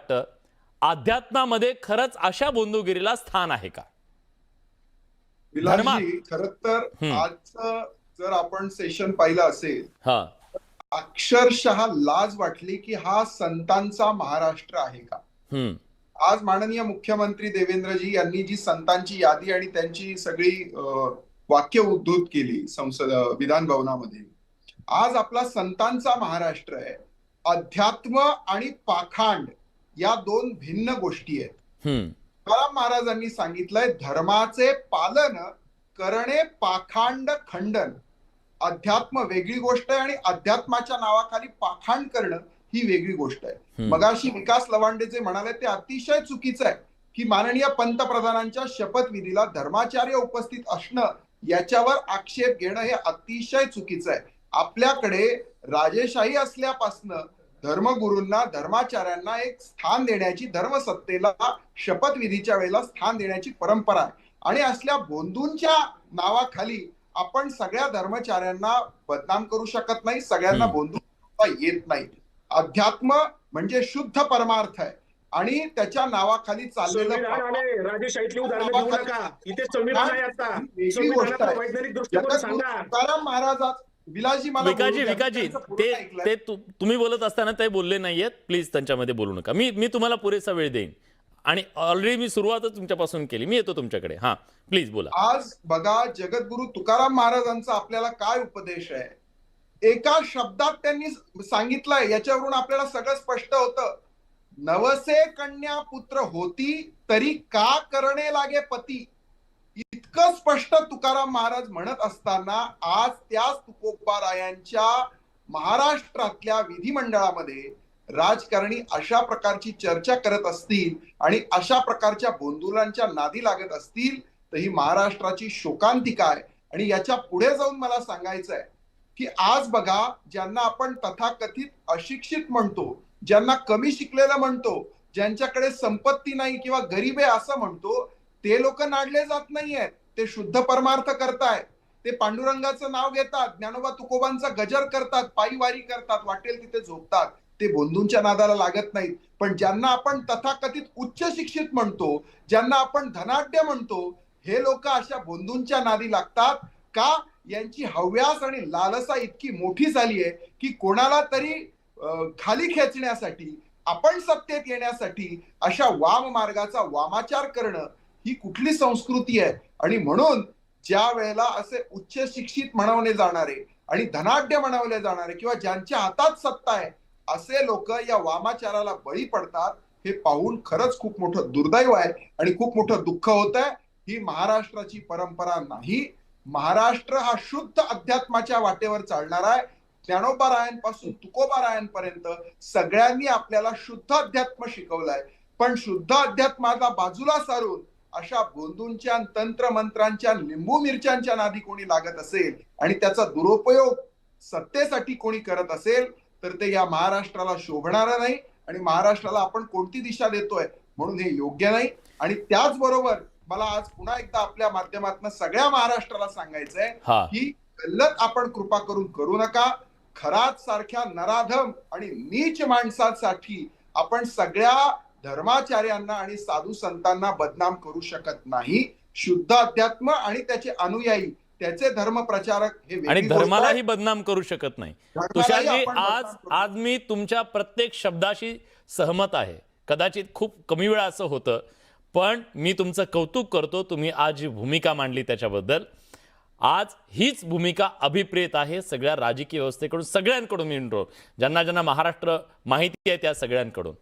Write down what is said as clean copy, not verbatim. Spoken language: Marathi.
वाटतं, अध्यात्मामध्ये खरंच अशा बोंदूगिरीला स्थान आहे का? धर्मात? विलासजी, खरं तर आजचं जर आपण सेशन पाहिलं असेल, हा. अक्षरशः लाज वाटली की हा संतांचा महाराष्ट्र आहे का? आज माननीय मुख्यमंत्री देवेंद्रजी यांनी जी संतांची यादी आणि त्यांची सगळी वाक्य उद्धृत केली विधान भवनामध्ये, आज आपला संतांचा महाराष्ट्र आहे. अध्यात्म आणि पाखांड या दोन भिन्न गोष्टी आहेत. तुकाराम महाराजांनी सांगितलंय, धर्माचे पालन करणे पाखांड खंडन. अध्यात्म वेगळी गोष्ट आहे आणि अध्यात्माच्या नावाखाली पाखांड करणं ही वेगळी गोष्ट आहे. मगाशी विकास लवांडे जे म्हणाले ते अतिशय चुकीचं आहे की माननीय पंतप्रधानांच्या शपथविधीला धर्माचार्य उपस्थित असणं याच्यावर आक्षेप घेणं हे अतिशय चुकीचं आहे. आपल्याकडे राजेशाही असल्यापासनं धर्मगुरूंना, धर्माचार्यांना एक स्थान देण्याची, धर्मसत्तेला शपथविधीच्या वेळेला स्थान देण्याची परंपरा आहे. आणि असल्या बोंदूंच्या नावाखाली आपण सगळ्या धर्मचार्यांना बदनाम करू शकत नाही, सगळ्यांना बोंदू येत नाही. अध्यात्म म्हणजे शुद्ध परमार्थ आहे आणि त्याच्या नावाखाली चाललेलं तुकाराम महाराज, विकासजी ते तुम्ही बोलत असताना ते बोलले नाहीयेत, प्लीज त्यांच्यामध्ये बोलू नका. मी तुम्हाला पुरेसा वेळ देईन आणि ऑलरेडी मी सुरुवातच तुमच्यापासून केली. मी येतो तुमच्याकडे. हा, प्लीज बोला. आज बघा, जगद्गुरु तुकाराम महाराजांचा आपल्याला काय उपदेश आहे, एका शब्दात त्यांनी सांगितलंय, याच्यावरून आपल्याला सगळं स्पष्ट होतं. नवसे कन्या पुत्र होती तरी का करणे लागे पती. इतकं स्पष्ट तुकाराम महाराज म्हणत असताना आज त्याच तुकोबारायांच्या महाराष्ट्रातल्या विधिमंडळामध्ये राजकारणी अशा प्रकारची चर्चा करत असतील आणि अशा प्रकारच्या बोंदुलांच्या नादी लागत असतील तर ही महाराष्ट्राची शोकांतिका आहे. आणि याच्या पुढे जाऊन मला सांगायचं आहे की आज बघा, ज्यांना आपण तथाकथित अशिक्षित म्हणतो, ज्यांना कमी शिकलेलं म्हणतो, ज्यांच्याकडे संपत्ती नाही किंवा गरीब आहे असं म्हणतो, ते लोक नाडले जात नाहीयेत. ते शुद्ध परमार्थ करतायत. ते पांडुरंगाचं नाव घेतात, ज्ञानोबा तुकोबांचा गजर करतात, पायीवारी करतात, वाटेल तिथे झोपतात. ते बोंदूंच्या नादाला लागत नाहीत. पण ज्यांना आपण तथाकथित उच्च शिक्षित म्हणतो, ज्यांना आपण धनाढ्य म्हणतो, हे लोक अशा बोंदूंच्या नादी लागतात का? यांची हव्यास आणि लालसा इतकी मोठी झाली आहे की कोणाला तरी खाली खेचण्यासाठी, आपण सत्तेत येण्यासाठी अशा वाम मार्गाचा वामाचार करणं ही कुठली संस्कृती आहे? आणि म्हणून ज्या वेळेला असे उच्च शिक्षित म्हणवले जाणारे आणि धनाढ्य म्हणवले जाणारे किंवा ज्यांच्या हातात सत्ता आहे असे लोक या वामाचाराला बळी पडतात, हे पाहून खरंच खूप मोठं दुर्दैव आहे आणि खूप मोठं दुःख होत आहे. ही महाराष्ट्राची परंपरा नाही. महाराष्ट्र हा शुद्ध अध्यात्माच्या वाटेवर चालणारा आहे. ज्ञानोबारायांपासून तुकोबारायांपर्यंत सगळ्यांनी आपल्याला शुद्ध अध्यात्म शिकवलाय. पण शुद्ध अध्यात्माला बाजूला सारून अशा बोंदूंच्या, तंत्र मंत्रांच्या, लिंबू मिरच्यांच्या नादी कोणी लागत असेल आणि त्याचा दुरुपयोग सत्तेसाठी कोणी करत असेल तर ते या महाराष्ट्राला शोभणारं नाही आणि महाराष्ट्राला आपण कोणती दिशा देतोय म्हणून हे योग्य नाही. आणि त्याचबरोबर मला आज पुन्हा एकदा आपल्या माध्यमातून सगळ्या महाराष्ट्राला सांगायचंय की गल्लत आपण कृपा करून करू नका. खरात सारख्या नराधम आणि नीच माणसासाठी आपण सगळ्या धर्माचार्यांना आणि साधू संतांना बदनाम करू शकत नाही. शुद्ध अध्यात्म आणि त्याचे अनुयायी, त्याचे धर्म प्रचारक हे आणि धर्मालाही बदनाम करू शकत नाही. तुषारजी, आज मी तुमच्या प्रत्येक शब्दाशी सहमत आहे. कदाचित खूप कमी वेळा असं होतं, पण मी तुमचं कौतुक करतो. तुम्ही आज जी भूमिका मांडली त्याच्याबद्दल. आज हीच भूमिका अभिप्रेत आहे सगळ्या राजकीय व्यवस्थेकडून, सगळ्यांकडून. मी ज्यांना महाराष्ट्र माहिती आहे त्या सगळ्यांकडून.